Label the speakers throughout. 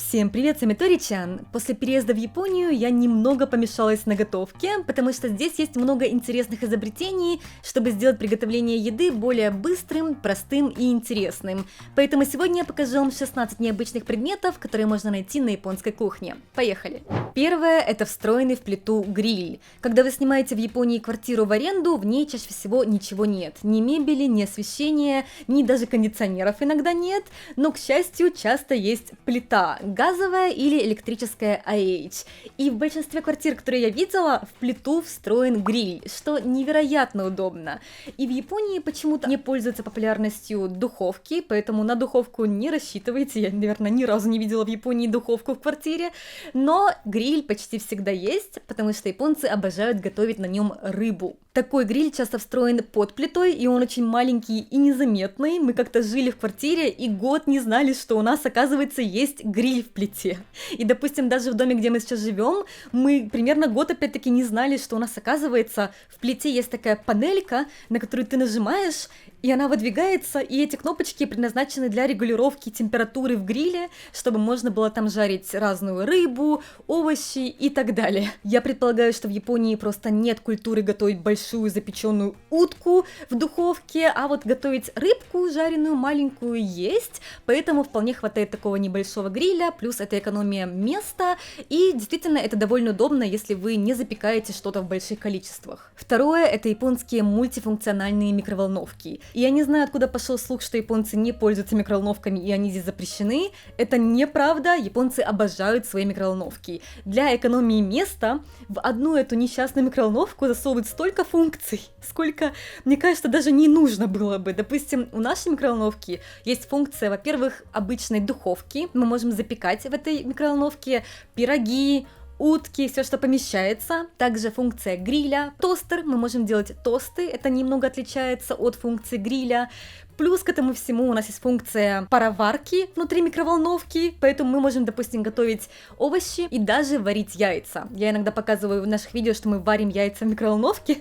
Speaker 1: Всем привет, Самитори-чан! После переезда в Японию я немного помешалась на готовке, потому что здесь есть много интересных изобретений, чтобы сделать приготовление еды более быстрым, простым и интересным. Поэтому сегодня я покажу вам 16 необычных предметов, которые можно найти на японской кухне. Поехали! Первое – это встроенный в плиту гриль. Когда вы снимаете в Японии квартиру в аренду, в ней чаще всего ничего нет. Ни мебели, ни освещения, ни даже кондиционеров иногда нет, но, к счастью, часто есть плита. Газовая или электрическая IH. И в большинстве квартир, которые я видела, в плиту встроен гриль, что невероятно удобно. И в Японии почему-то не пользуются популярностью духовки, поэтому на духовку не рассчитывайте. Я, наверное, ни разу не видела в Японии духовку в квартире. Но гриль почти всегда есть, потому что японцы обожают готовить на нем рыбу. Такой гриль часто встроен под плитой, и он очень маленький и незаметный. Мы как-то жили в квартире и год не знали, что у нас, оказывается, есть гриль в плите. И, допустим, даже в доме, где мы сейчас живем, мы примерно год опять-таки не знали, что у нас, оказывается, в плите есть такая панелька, на которую ты нажимаешь, и она выдвигается, и эти кнопочки предназначены для регулировки температуры в гриле, чтобы можно было там жарить разную рыбу, овощи и так далее. Я предполагаю, что в Японии просто нет культуры готовить большую запеченную утку в духовке, а вот готовить рыбку жареную маленькую есть, поэтому вполне хватает такого небольшого гриля, плюс это экономия места, и действительно это довольно удобно, если вы не запекаете что-то в больших количествах. Второе – это японские мультифункциональные микроволновки. И я не знаю, откуда пошел слух, что японцы не пользуются микроволновками и они здесь запрещены. Это неправда, японцы обожают свои микроволновки. Для экономии места в одну эту несчастную микроволновку засовывают столько функций, сколько, мне кажется, даже не нужно было бы. Допустим, у нашей микроволновки есть функция, во-первых, обычной духовки. Мы можем запекать в этой микроволновке пироги, утки, все, что помещается. Также функция гриля. Тостер, мы можем делать тосты, это немного отличается от функции гриля. Плюс к этому всему у нас есть функция пароварки внутри микроволновки, поэтому мы можем, допустим, готовить овощи и даже варить яйца. Я иногда показываю в наших видео, что мы варим яйца в микроволновке,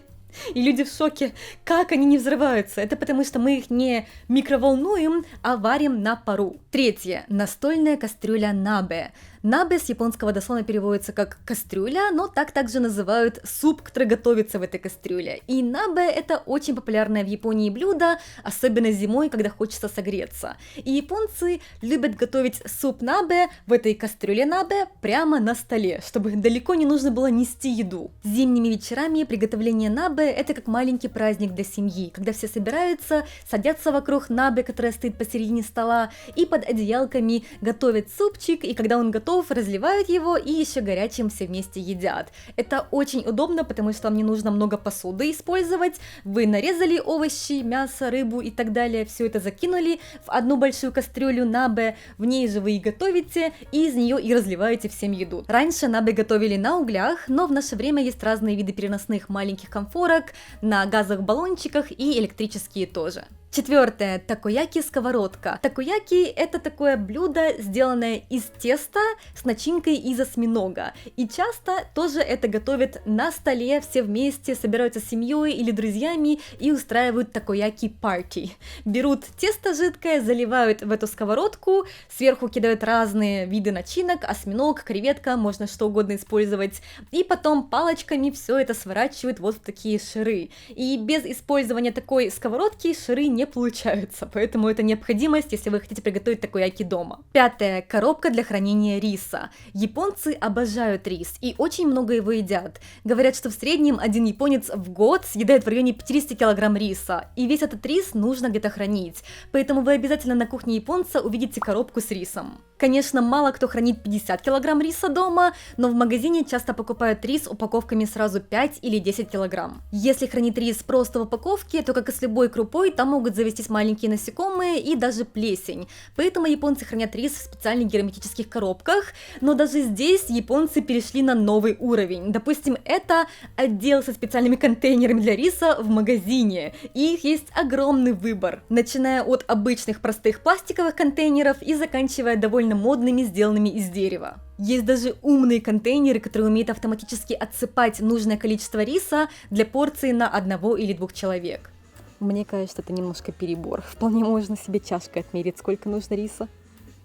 Speaker 1: и люди в шоке, как они не взрываются. Это потому, что мы их не микроволнуем, а варим на пару. Третье. Настольная кастрюля набе. Набе с японского дословно переводится как кастрюля, но так также называют суп, который готовится в этой кастрюле. И набе — это очень популярное в Японии блюдо, особенно зимой, когда хочется согреться. И японцы любят готовить суп набе в этой кастрюле набе прямо на столе, чтобы далеко не нужно было нести еду. Зимними вечерами приготовление набе — это как маленький праздник для семьи, когда все собираются, садятся вокруг набе, которая стоит посередине стола, и под одеялками готовят супчик, и когда он готов, разливают его и еще горячим все вместе едят. Это очень удобно, потому что вам не нужно много посуды использовать. Вы нарезали овощи, мясо, рыбу и так далее, все это закинули в одну большую кастрюлю набе, в ней же вы и готовите, и из нее и разливаете всем еду. Раньше набе готовили на углях, но в наше время есть разные виды переносных маленьких комфорок на газовых баллончиках и электрические тоже. Четвертое. Такояки-сковородка. Такояки — это такое блюдо, сделанное из теста с начинкой из осьминога. И часто тоже это готовят на столе, все вместе собираются с семьей или друзьями и устраивают такояки-парти. Берут тесто жидкое, заливают в эту сковородку, сверху кидают разные виды начинок, осьминог, креветка, можно что угодно использовать, и потом палочками все это сворачивают вот в такие шары. И без использования такой сковородки шары не получаются, поэтому это необходимость, если вы хотите приготовить такояки дома. Пятое. Коробка для хранения риса. Японцы обожают рис и очень много его едят. Говорят, что в среднем один японец в год съедает в районе 50 килограмм риса, и весь этот рис нужно где-то хранить, поэтому вы обязательно на кухне японца увидите коробку с рисом. Конечно, мало кто хранит 50 килограмм риса дома, но в магазине часто покупают рис упаковками сразу 5 или 10 килограмм. Если хранить рис просто в упаковке, то, как и с любой крупой, там могут завестись маленькие насекомые и даже плесень. Поэтому японцы хранят рис в специальных герметических коробках, но даже здесь японцы перешли на новый уровень. Допустим, это отдел со специальными контейнерами для риса в магазине, и их есть огромный выбор, начиная от обычных простых пластиковых контейнеров и заканчивая довольно модными, сделанными из дерева. Есть даже умные контейнеры, которые умеют автоматически отсыпать нужное количество риса для порции на 1 или 2 человек. Мне кажется, это немножко перебор. Вполне можно себе чашкой отмерить, сколько нужно риса.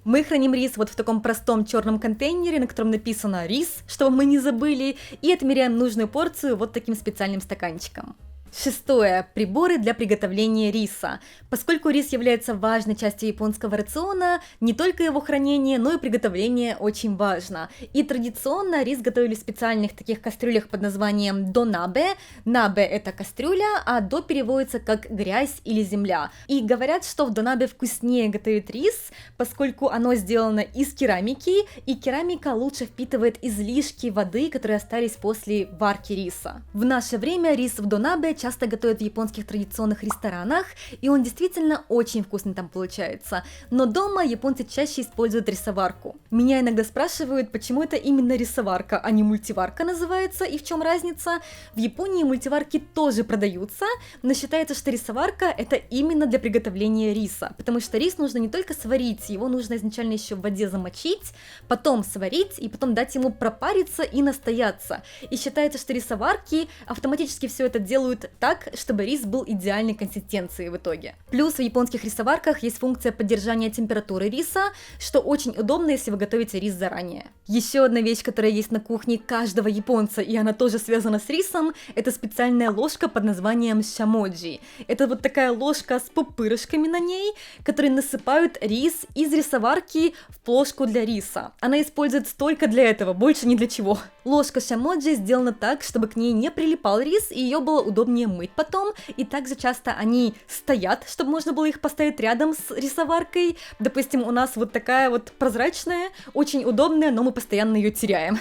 Speaker 1: Мы храним рис вот в таком простом черном контейнере, на котором написано «рис», чтобы мы не забыли, и отмеряем нужную порцию вот таким специальным стаканчиком. Шестое. Приборы для приготовления риса. Поскольку рис является важной частью японского рациона, не только его хранение, но и приготовление очень важно. И традиционно рис готовили в специальных таких кастрюлях под названием донабе. Набе — это кастрюля, а до переводится как грязь или земля. И говорят, что в донабе вкуснее готовить рис, поскольку оно сделано из керамики, и керамика лучше впитывает излишки воды, которые остались после варки риса. В наше время рис в донабе часто готовят в японских традиционных ресторанах, и он действительно очень вкусный там получается. Но дома японцы чаще используют рисоварку. Меня иногда спрашивают, почему это именно рисоварка, а не мультиварка называется, и в чем разница. В Японии мультиварки тоже продаются, но считается, что рисоварка это именно для приготовления риса, потому что рис нужно не только сварить, его нужно изначально еще в воде замочить, потом сварить и потом дать ему пропариться и настояться. И считается, что рисоварки автоматически все это делают так, чтобы рис был идеальной консистенции в итоге. Плюс в японских рисоварках есть функция поддержания температуры риса, что очень удобно, если вы готовите рис заранее. Еще одна вещь, которая есть на кухне каждого японца, и она тоже связана с рисом, это специальная ложка под названием шамоджи. Это вот такая ложка с пупырышками на ней, которые насыпают рис из рисоварки в плошку для риса. Она используется только для этого, больше ни для чего. Ложка шамоджи сделана так, чтобы к ней не прилипал рис, и ее было удобнее мыть потом, и также часто они стоят, чтобы можно было их поставить рядом с рисоваркой. Допустим, у нас вот такая вот прозрачная, очень удобная, но мы постоянно ее теряем.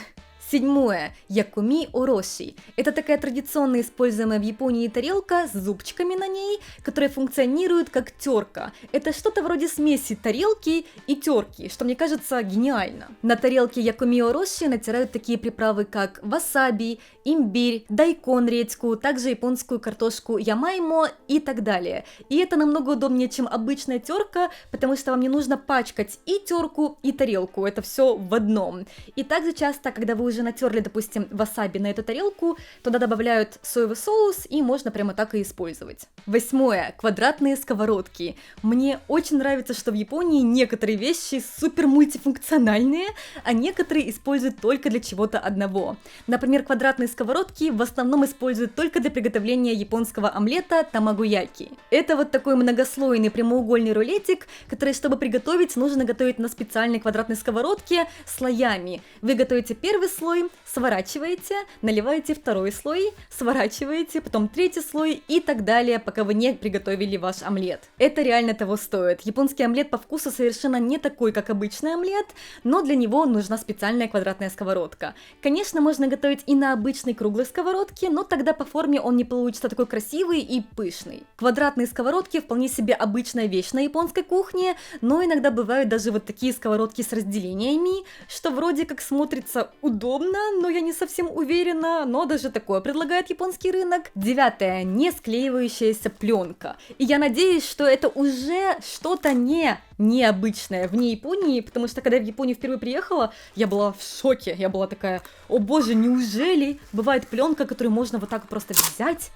Speaker 1: Седьмое. Якуми ороши. Это такая традиционно используемая в Японии тарелка с зубчиками на ней, которая функционирует как терка. Это что-то вроде смеси тарелки и терки, что мне кажется гениально. На тарелке якуми ороши натирают такие приправы, как васаби, имбирь, дайкон редьку, также японскую картошку ямаймо и так далее. И это намного удобнее, чем обычная терка, потому что вам не нужно пачкать и терку, и тарелку. Это все в одном. И также часто, когда вы уже натерли, допустим, васаби на эту тарелку, туда добавляют соевый соус, и можно прямо так и использовать. Восьмое. Квадратные сковородки. Мне очень нравится, что в Японии некоторые вещи супер мультифункциональные, а некоторые используют только для чего-то одного. Например, квадратные сковородки в основном используют только для приготовления японского омлета тамагояки. Это вот такой многослойный прямоугольный рулетик, который, чтобы приготовить, нужно готовить на специальной квадратной сковородке слоями. Вы готовите первый слой, сворачиваете, наливаете второй слой, сворачиваете, потом третий слой и так далее, пока вы не приготовили ваш омлет. Это реально того стоит. Японский омлет по вкусу совершенно не такой, как обычный омлет, но для него нужна специальная квадратная сковородка. Конечно, можно готовить и на обычной круглой сковородке, но тогда по форме он не получится такой красивый и пышный. Квадратные сковородки вполне себе обычная вещь на японской кухне, но иногда бывают даже вот такие сковородки с разделениями, что вроде как смотрится удобно, но я не совсем уверена, но даже такое предлагает японский рынок. Девятое. Не склеивающаяся пленка. И я надеюсь, что это уже что-то необычное вне Японии, потому что когда я в Японию впервые приехала, я была в шоке. Я была такая: о боже, неужели бывает пленка, которую можно вот так просто взять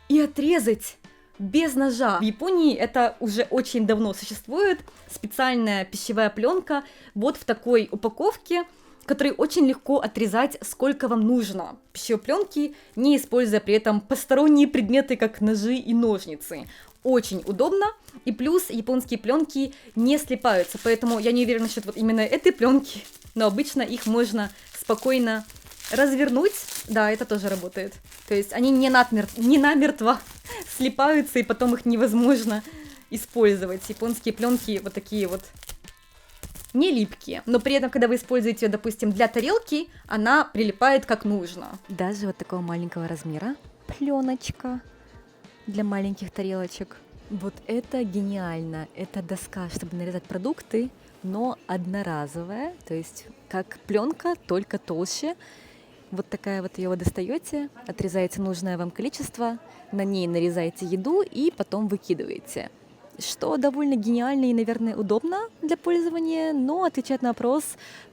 Speaker 1: и отрезать без ножа? В Японии это уже очень давно существует. Специальная пищевая пленка вот в такой упаковке, который очень легко отрезать, сколько вам нужно пищевой пленки, не используя при этом посторонние предметы, как ножи и ножницы. Очень удобно, и плюс японские пленки не слипаются, поэтому я не уверена насчет вот именно этой пленки, но обычно их можно спокойно развернуть, да, это тоже работает. То есть они не намертво слипаются, и потом их невозможно использовать. Японские пленки вот такие вот не липкие, но при этом, когда вы используете ее, допустим, для тарелки, она прилипает как нужно. Даже вот такого маленького размера пленочка для маленьких тарелочек. Вот это гениально. Это доска, чтобы нарезать продукты, но одноразовая, то есть как пленка, только толще. Вот такая вот ее вы достаете, отрезаете нужное вам количество, на ней нарезаете еду и потом выкидываете. Что довольно гениально и, наверное, удобно для пользования, но отвечает на вопрос,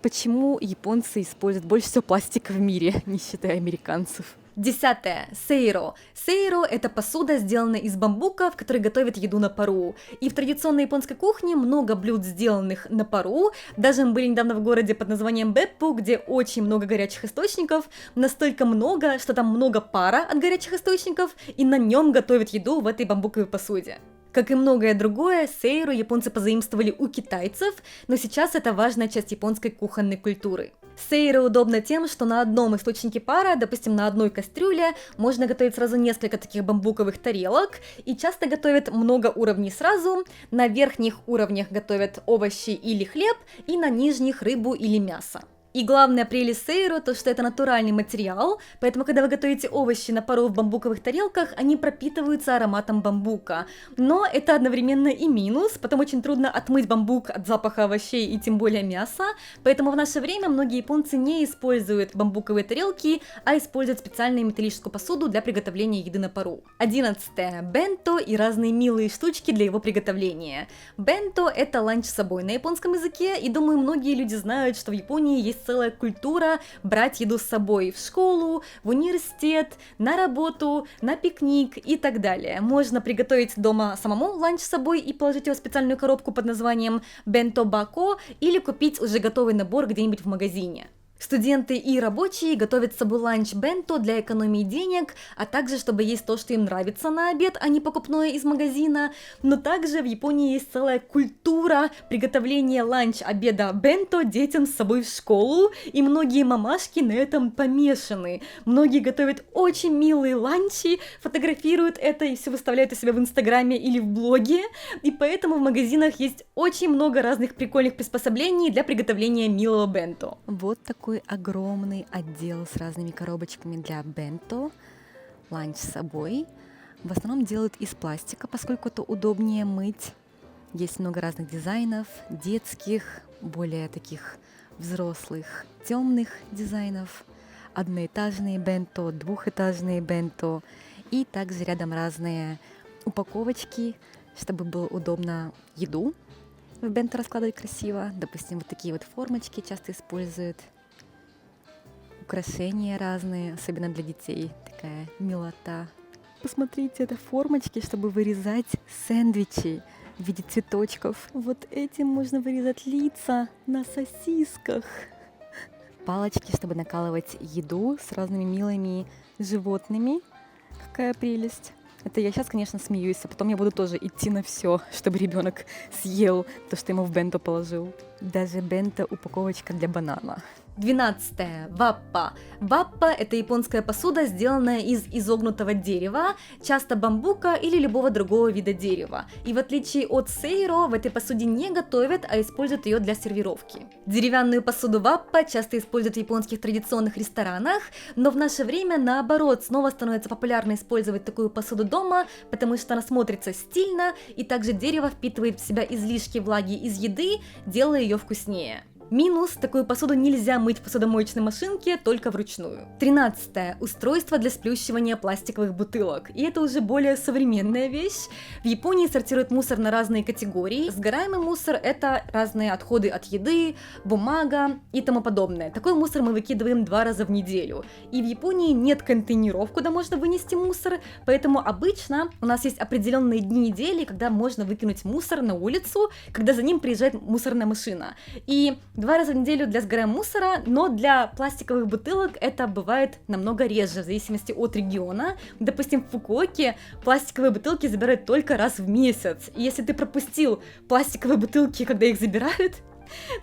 Speaker 1: почему японцы используют больше всего пластика в мире, не считая американцев. Десятое. Сейро. Сейро – это посуда, сделанная из бамбука, в которой готовят еду на пару. И в традиционной японской кухне много блюд, сделанных на пару. Даже мы были недавно в городе под названием Беппу, где очень много горячих источников. Настолько много, что там много пара от горячих источников, и на нем готовят еду в этой бамбуковой посуде. Как и многое другое, сейро японцы позаимствовали у китайцев, но сейчас это важная часть японской кухонной культуры. Сейро удобно тем, что на одном источнике пара, допустим, на одной кастрюле, можно готовить сразу несколько таких бамбуковых тарелок, и часто готовят много уровней сразу. На верхних уровнях готовят овощи или хлеб, и на нижних рыбу или мясо. И главная прелесть сейро то, что это натуральный материал, поэтому когда вы готовите овощи на пару в бамбуковых тарелках, они пропитываются ароматом бамбука. Но это одновременно и минус, потом очень трудно отмыть бамбук от запаха овощей и тем более мяса, поэтому в наше время многие японцы не используют бамбуковые тарелки, а используют специальную металлическую посуду для приготовления еды на пару. 11. Бенто и разные милые штучки для его приготовления. Бенто – это ланч с собой на японском языке, и думаю, многие люди знают, что в Японии есть целая культура брать еду с собой в школу, в университет, на работу, на пикник и так далее. Можно приготовить дома самому ланч с собой и положить его в специальную коробку под названием бенто бако или купить уже готовый набор где-нибудь в магазине. Студенты и рабочие готовят с собой ланч бенто для экономии денег, а также чтобы есть то, что им нравится на обед, а не покупное из магазина. Но также в Японии есть целая культура приготовления ланч-обеда бенто детям с собой в школу, и многие мамашки на этом помешаны. Многие готовят очень милые ланчи, фотографируют это и все выставляют у себя в Инстаграме или в блоге, и поэтому в магазинах есть очень много разных прикольных приспособлений для приготовления милого бенто.
Speaker 2: Вот такой огромный отдел с разными коробочками для бенто, ланч с собой. В основном делают из пластика, поскольку это удобнее мыть. Есть много разных дизайнов, детских, более таких взрослых, темных дизайнов, одноэтажные бенто, двухэтажные бенто, и также рядом разные упаковочки, чтобы было удобно еду в бенто раскладывать красиво. Допустим, вот такие вот формочки часто используют. Украшения разные, особенно для детей. Такая милота. Посмотрите, это формочки, чтобы вырезать сэндвичи в виде цветочков. Вот этим можно вырезать лица на сосисках. Палочки, чтобы накалывать еду с разными милыми животными. Какая прелесть. Это я сейчас, конечно, смеюсь, а потом я буду тоже идти на все, чтобы ребенок съел то, что ему в бенто положил. Даже бенто упаковочка для банана.
Speaker 1: 12. Ваппа. Ваппа – это японская посуда, сделанная из изогнутого дерева, часто бамбука или любого другого вида дерева. И в отличие от сейро, в этой посуде не готовят, а используют ее для сервировки. Деревянную посуду ваппа часто используют в японских традиционных ресторанах, но в наше время, наоборот, снова становится популярно использовать такую посуду дома, потому что она смотрится стильно, и также дерево впитывает в себя излишки влаги из еды, делая ее вкуснее. Минус – такую посуду нельзя мыть в посудомоечной машинке, только вручную. 13. Устройство для сплющивания пластиковых бутылок. И это уже более современная вещь. В Японии сортируют мусор на разные категории. Сгораемый мусор – это разные отходы от еды, бумага и тому подобное. Такой мусор мы выкидываем 2 раза в неделю. И в Японии нет контейнеров, куда можно вынести мусор, поэтому обычно у нас есть определенные дни недели, когда можно выкинуть мусор на улицу, когда за ним приезжает мусорная машина. И 2 раза в неделю для сгораемого мусора, но для пластиковых бутылок это бывает намного реже, в зависимости от региона. Допустим, в Фукуоке пластиковые бутылки забирают только раз в месяц. И если ты пропустил пластиковые бутылки, когда их забирают,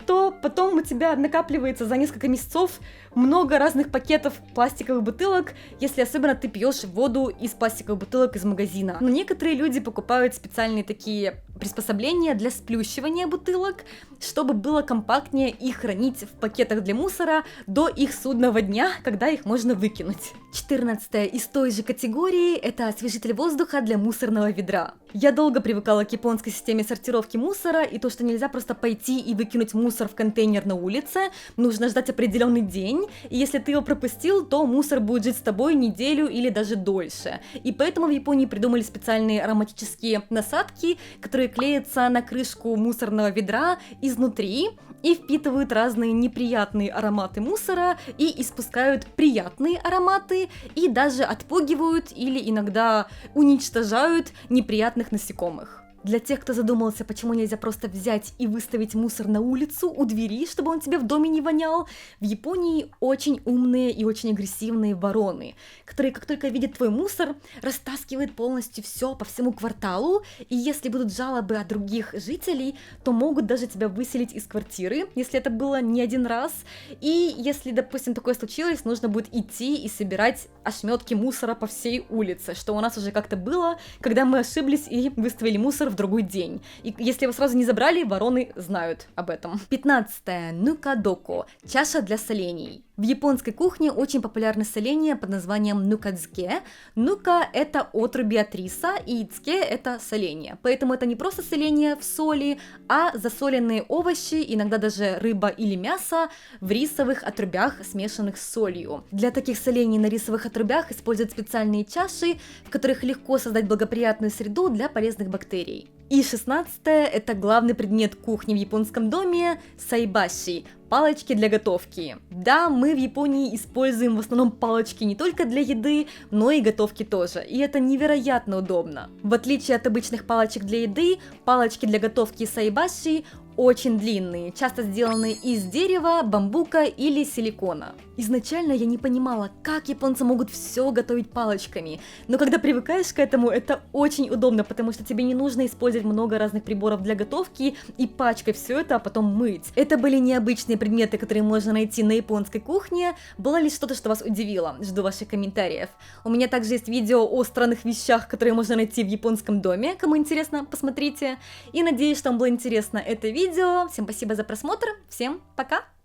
Speaker 1: то потом у тебя накапливается за несколько месяцев много разных пакетов пластиковых бутылок, если особенно ты пьешь воду из пластиковых бутылок из магазина. Но некоторые люди покупают специальные такие приспособления для сплющивания бутылок, чтобы было компактнее их хранить в пакетах для мусора до их судного дня, когда их можно выкинуть. 14. Из той же категории это освежитель воздуха для мусорного ведра. Я долго привыкала к японской системе сортировки мусора, и то, что нельзя просто пойти и выкинуть мусор в контейнер на улице, нужно ждать определенный день, и если ты его пропустил, то мусор будет жить с тобой неделю или даже дольше. И поэтому в Японии придумали специальные ароматические насадки, которые которые клеятся на крышку мусорного ведра изнутри и впитывают разные неприятные ароматы мусора и испускают приятные ароматы и даже отпугивают или иногда уничтожают неприятных насекомых. Для тех, кто задумался, почему нельзя просто взять и выставить мусор на улицу у двери, чтобы он тебе в доме не вонял, в Японии очень умные и очень агрессивные вороны, которые, как только видят твой мусор, растаскивают полностью все по всему кварталу, и если будут жалобы от других жителей, то могут даже тебя выселить из квартиры, если это было не один раз, и если, допустим, такое случилось, нужно будет идти и собирать ошметки мусора по всей улице, что у нас уже как-то было, когда мы ошиблись и выставили мусор в другой день. И если его сразу не забрали, вороны знают об этом. 15. Нукадоко. Чаша для солений. В японской кухне очень популярны соленья под названием нукадзуке. Нука – это отруби от риса, и цке – это соленья. Поэтому это не просто соленья в соли, а засоленные овощи, иногда даже рыба или мясо, в рисовых отрубях, смешанных с солью. Для таких солений на рисовых отрубях используют специальные чаши, в которых легко создать благоприятную среду для полезных бактерий. И 16. Это главный предмет кухни в японском доме – сайбаши. Палочки для готовки. Да, мы в Японии используем в основном палочки не только для еды, но и готовки тоже, и это невероятно удобно. В отличие от обычных палочек для еды, палочки для готовки сайбаши очень длинные, часто сделаны из дерева, бамбука или силикона. Изначально я не понимала, как японцы могут все готовить палочками, но когда привыкаешь к этому, это очень удобно, потому что тебе не нужно использовать много разных приборов для готовки и пачкать все это, а потом мыть. Это были необычные предметы, которые можно найти на японской кухне. Было ли что-то, что вас удивило? Жду ваших комментариев. У меня также есть видео о странных вещах, которые можно найти в японском доме. Кому интересно, посмотрите. И надеюсь, что вам было интересно это видео. Всем спасибо за просмотр. Всем пока!